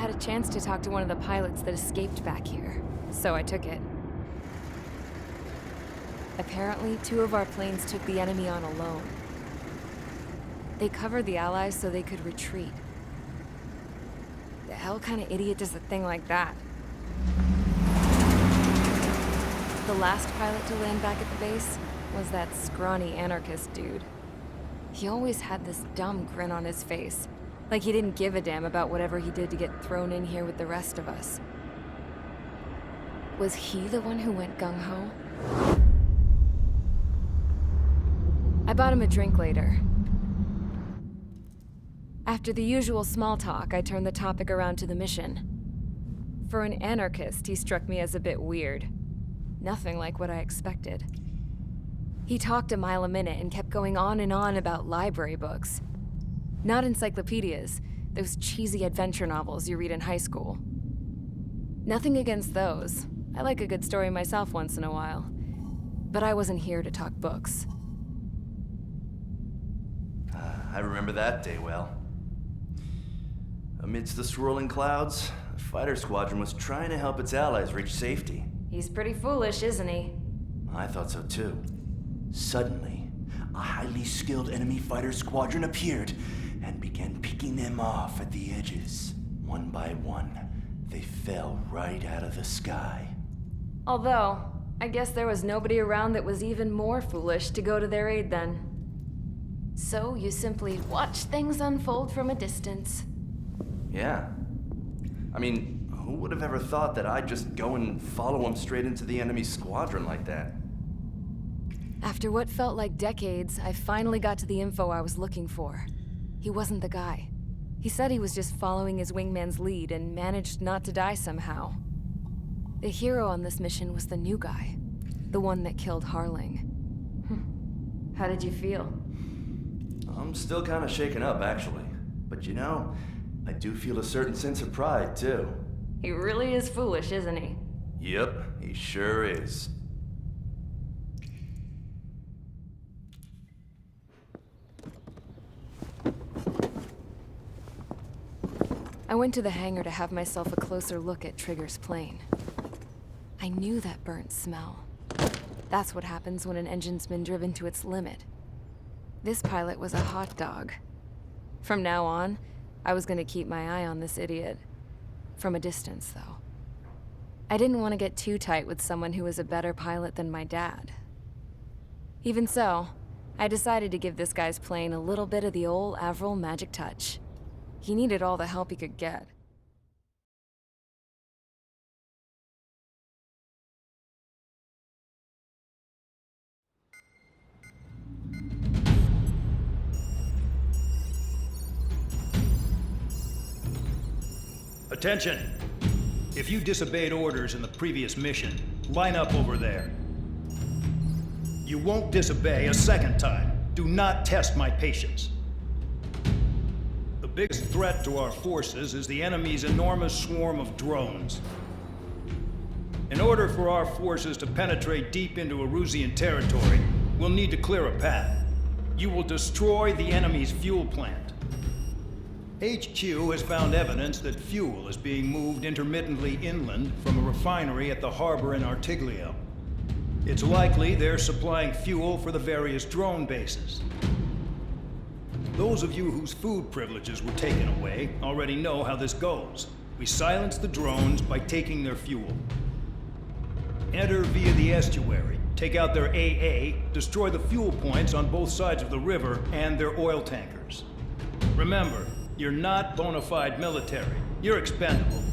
had a chance to talk to one of the pilots that escaped back here, so I took it. Apparently, 2 of our planes took the enemy on alone. They covered the Allies so they could retreat. The hell kind of idiot does a thing like that? The last pilot to land back at the base was that scrawny anarchist dude. He always had this dumb grin on his face, like he didn't give a damn about whatever he did to get thrown in here with the rest of us. Was he the one who went gung-ho? I bought him a drink later. After the usual small talk, I turned the topic around to the mission. For an anarchist, he struck me as a bit weird. Nothing like what I expected. He talked a mile a minute and kept going on and on about library books. Not encyclopedias, those cheesy adventure novels you read in high school. Nothing against those. I like a good story myself once in a while. But I wasn't here to talk books. I remember that day well. Amidst the swirling clouds, the fighter squadron was trying to help its allies reach safety. He's pretty foolish, isn't he? I thought so too. Suddenly, a highly skilled enemy fighter squadron appeared and began picking them off at the edges. One by one, they fell right out of the sky. Although, I guess there was nobody around that was even more foolish to go to their aid then. So you simply watch things unfold from a distance. Yeah. I mean, who would have ever thought that I'd just go and follow him straight into the enemy squadron like that? After what felt like decades, I finally got to the info I was looking for. He wasn't the guy. He said he was just following his wingman's lead and managed not to die somehow. The hero on this mission was the new guy, the one that killed Harling. How did you feel? I'm still kind of shaken up, actually. But you know, I do feel a certain sense of pride, too. He really is foolish, isn't he? Yep, he sure is. I went to the hangar to have myself a closer look at Trigger's plane. I knew that burnt smell. That's what happens when an engine's been driven to its limit. This pilot was a hot dog. From now on, I was gonna keep my eye on this idiot. From a distance, though. I didn't want to get too tight with someone who was a better pilot than my dad. Even so, I decided to give this guy's plane a little bit of the old Avril magic touch. He needed all the help he could get. Attention! If you disobeyed orders in the previous mission, line up over there. You won't disobey a second time. Do not test my patience. The biggest threat to our forces is the enemy's enormous swarm of drones. In order for our forces to penetrate deep into Erusian territory, we'll need to clear a path. You will destroy the enemy's fuel plant. HQ has found evidence that fuel is being moved intermittently inland from a refinery at the harbor in Artiglio. It's likely they're supplying fuel for the various drone bases. Those of you whose food privileges were taken away already know how this goes. We silence the drones by taking their fuel. Enter via the estuary, take out their AA, destroy the fuel points on both sides of the river and their oil tankers. Remember, you're not bona fide military. You're expendable.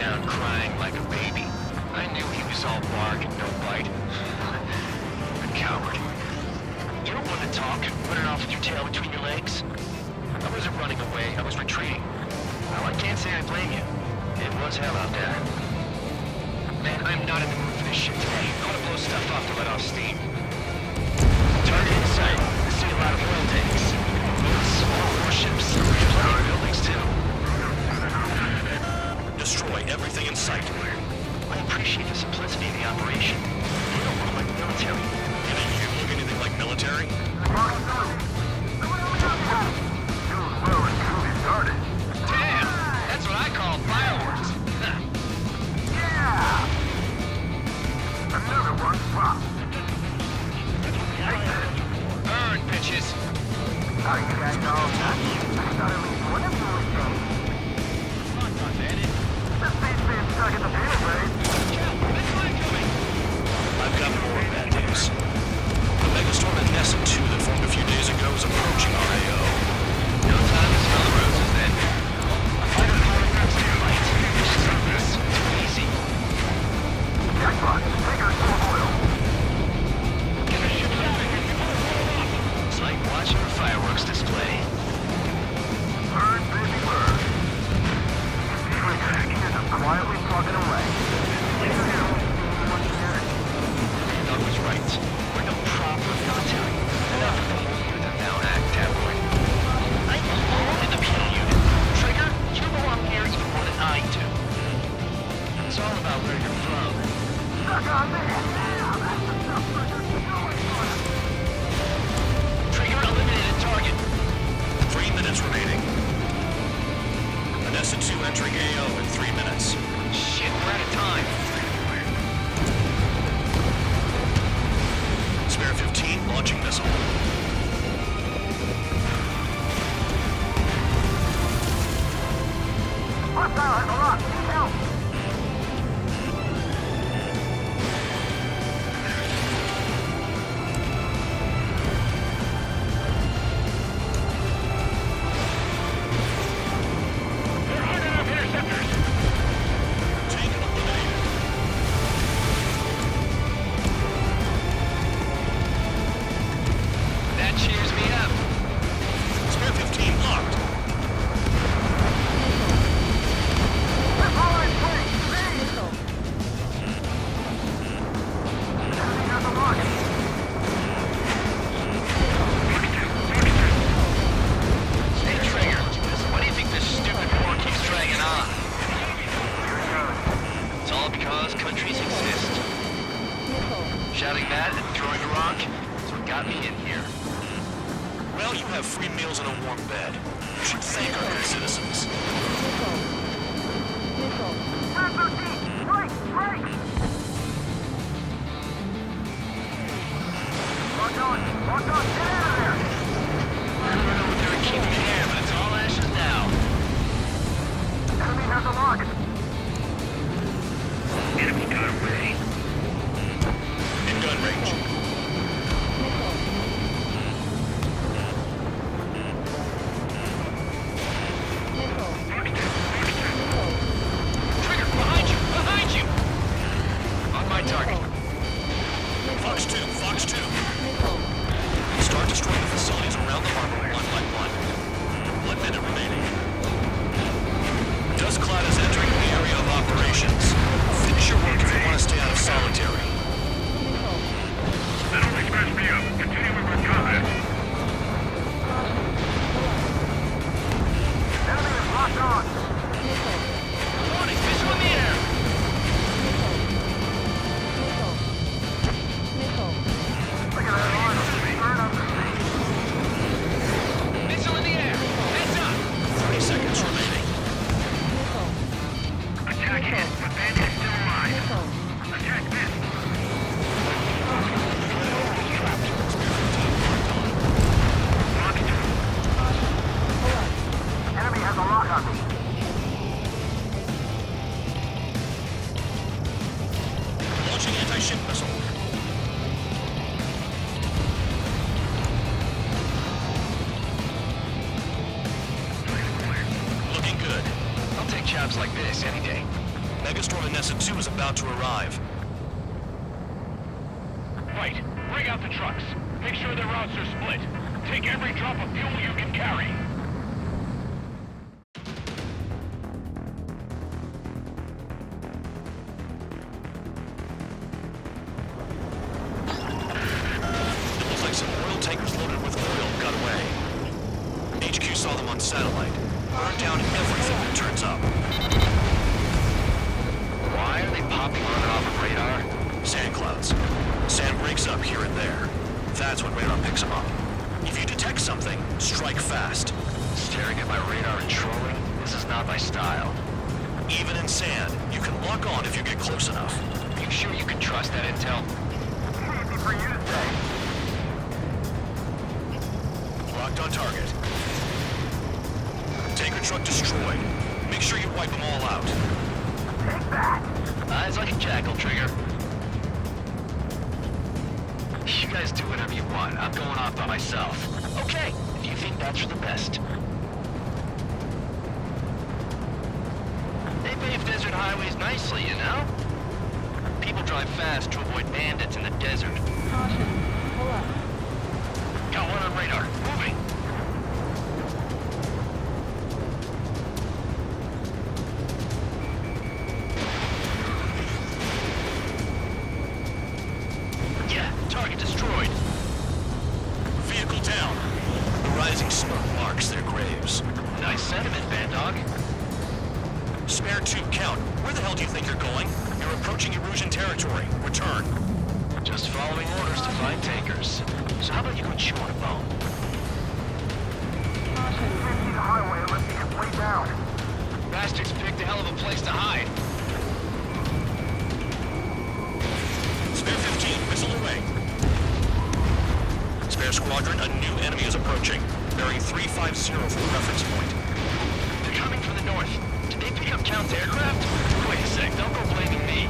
down crying like a baby. I knew he was all bark and no bite. A coward. You don't want to talk, running off with your tail between your legs. I wasn't running away, I was retreating. Well, I can't say I blame you. It was hell out there. Man, I'm not in the mood for this shit today. I want to blow stuff off to let off steam. Target in sight. I see a lot of oil tanks. Boats, warships, plenty of buildings too. Destroy everything in sight. I appreciate the simplicity of the operation. You don't look like the military. You think you look anything like military? Damn! That's what I call fireworks. Yeah! Another one popped. Burn, bitches! Are you guys all done? I thought at least one of you was dead. The space man's stuck in the payload. I've got more bad news. The megastorm in Nessa 2 that formed a few days ago is approaching our AO. No time to smell the roses then. Fighter pilot grabs the light. Stop this. Too easy. Jackpot, take her to oil. It's like watching a fireworks display. Burn, baby, burn. Here's them quietly plugging away. Doug was right. We're no proper military. Enough of the whole unit of now act tabloid. I belong in the penal unit. Trigger, you belong here even more than I do. It's all about where you're from. Stuck on there. Trigger eliminated target. 3 minutes remaining. Nessa 2 entering AO in 3 minutes. Shit, we're out of time. Spare 15 launching missile. Hostile has a lock. Help! Tank eliminated. That cheers me up. Spare 15 locked. That's all in place. Enemy has a lock. Hey, Trigger, why do you think this stupid war keeps dragging on? It's all because countries exist. Shouting that and throwing a rock is what got me in here. Well, you have free meals and a warm bed. You should thank our good citizens. Bravo team, break, break! Lock on, get out of there! I don't know what they were keeping here, but it's all ashes now. Enemy has a lock. Enemy got away. In gun range. Trigger, behind you! Behind you! On my target. Fox 2, Fox 2. Start destroying the facilities around the harbor one by one. 1 minute remaining. Dust cloud is entering the area of operations. Finish your work if you want to stay out of solitary. That only scratched me up. Continue with combat. Enemy is locked on. Warning, missile in the air! Look at that line. Burn up the sea. Missile in the air! Heads up! 30 seconds remaining. Attack it, but bandit is still alive. Attack this. Lock two. Enemy has a lock on me. Launching anti-ship missile. Looking good. I'll take jobs like this any day. Megastorm and Nessa 2 is about to arrive. Right. Bring out the trucks. Make sure their routes are split. Take every drop of fuel you can carry. It looks like some oil tankers loaded with oil got away. HQ saw them on satellite. Burned down everything that turns up. Why are they popping on and off of radar? Sand clouds. Sand breaks up here and there. That's when radar picks them up. If you detect something, strike fast. Staring at my radar and trolling? This is not my style. Even in sand, you can lock on if you get close enough. You sure you can trust that intel? Easy for you to say. Locked on target. Tanker truck destroyed. Make sure you wipe them all out. Take that. Eyes like a jackal, Trigger. You guys do whatever you want. I'm going off by myself. Okay, if you think that's for the best. They pave desert highways nicely, you know? People drive fast to avoid bandits in the desert. Caution. Pull up. Got one on radar. Moving. Yeah, target destroyed. Vehicle down. The rising smoke marks their graves. Nice sentiment, Bad Dog. Spare 2, count. Where the hell do you think you're going? You're approaching Erusian territory. Return. Just following orders to find tankers. So how about you go chew on a bone? Can't see the highway unless you get way down. Bastards picked a hell of a place to hide. Spare 15, missile away. Spare squadron, a new enemy is approaching. Bearing 350 for the reference point. They're coming from the north. Did they pick up Count's aircraft? Wait a sec, don't go blaming me.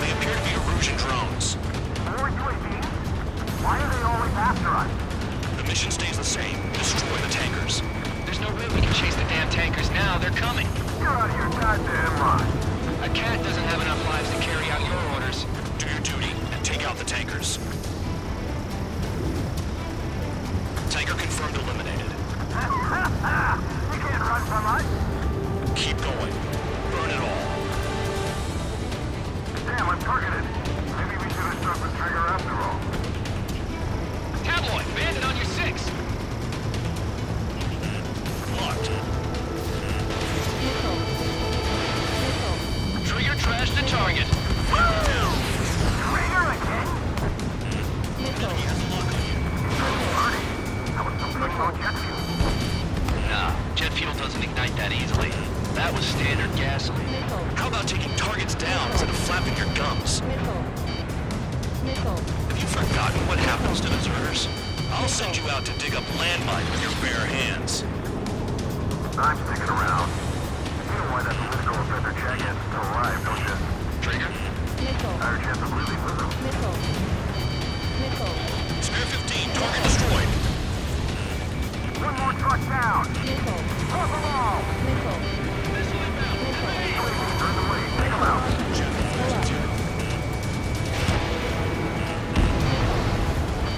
They appear to be Erusian drones. More UAVs? Why are they always after us? The mission stays the same. Destroy the tankers. There's no way we can chase the damn tankers now. They're coming. You're out of your goddamn mind. A cat doesn't have enough lives to carry out your orders. Do your duty and take out the tankers. Tanker confirmed eliminated. You can't run from us. Keep going. Burn it all. Damn, I'm targeted. Maybe we should have struck the trigger after all. Tabloid, bandit on your 6. Locked. Missile. Missile. Trigger trash the target. Trigger again? Missile. That was some good old jet fuel. Nah, jet fuel doesn't ignite that easily. That was standard gasoline. Missile. How about taking targets down instead of flapping your gums? Missile. Missile. Have you forgotten what happens to deserters? I'll send you out to dig up landmine with your bare hands. I'm sticking around. You know why that political offender check is still alive, don't you? Trigger? Missile. Higher chance of losing with him. Missile. Missile. Spare 15, target destroyed. One more truck down. Missile. Off them all. Missile. UAVs are in the way. Take them out.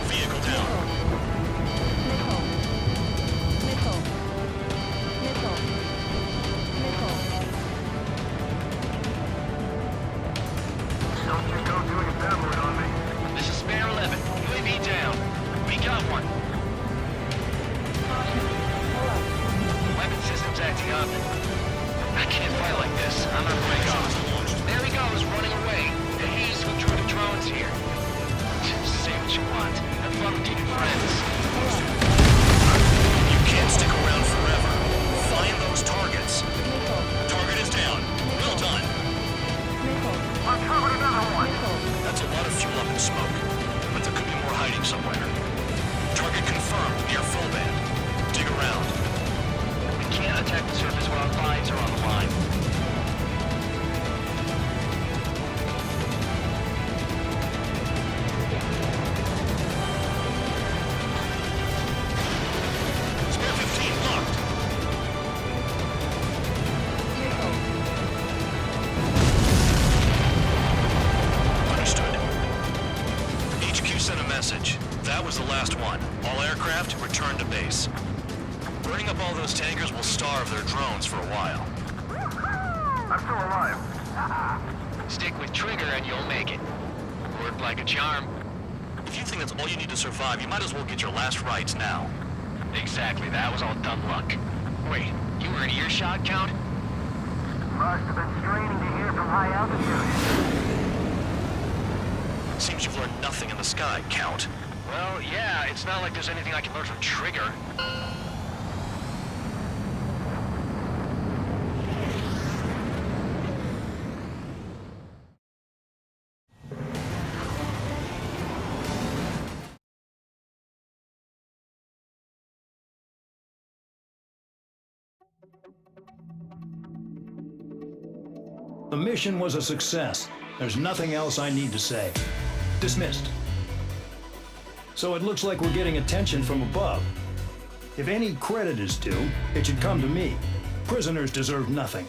Vehicle down. Missile. Missile. Missile. Missile. Don't you go doing a tabloid on me. This is Spare 11. UAV down. We got one. Weapon system's acting up. I can't fight like this. I'm gonna break off. There he goes, running away. And he's who drew the drones here. Say what you want. Have fun keeping friends. You can't stick around forever. Find those targets. Missile. Target is down. Well done. Missile. Uncovered another one. Missile. That's a lot of fuel up in smoke. But there could be more hiding somewhere. Target confirmed near full band. Dig around. We can't attack the surface while our lives are on the line. Spare 15, was the last one. All aircraft, return to base. Burning up all those tankers will starve their drones for a while. I'm still alive. Stick with Trigger and you'll make it. Worked like a charm. If you think that's all you need to survive, you might as well get your last rites now. Exactly, that was all dumb luck. Wait, you were in earshot, Count? Must have been straining to hear from high altitude. Seems you've learned nothing in the sky, Count. Well, yeah, it's not like there's anything I can learn from Trigger. The mission was a success. There's nothing else I need to say. Dismissed. So it looks like we're getting attention from above. If any credit is due, it should come to me. Prisoners deserve nothing.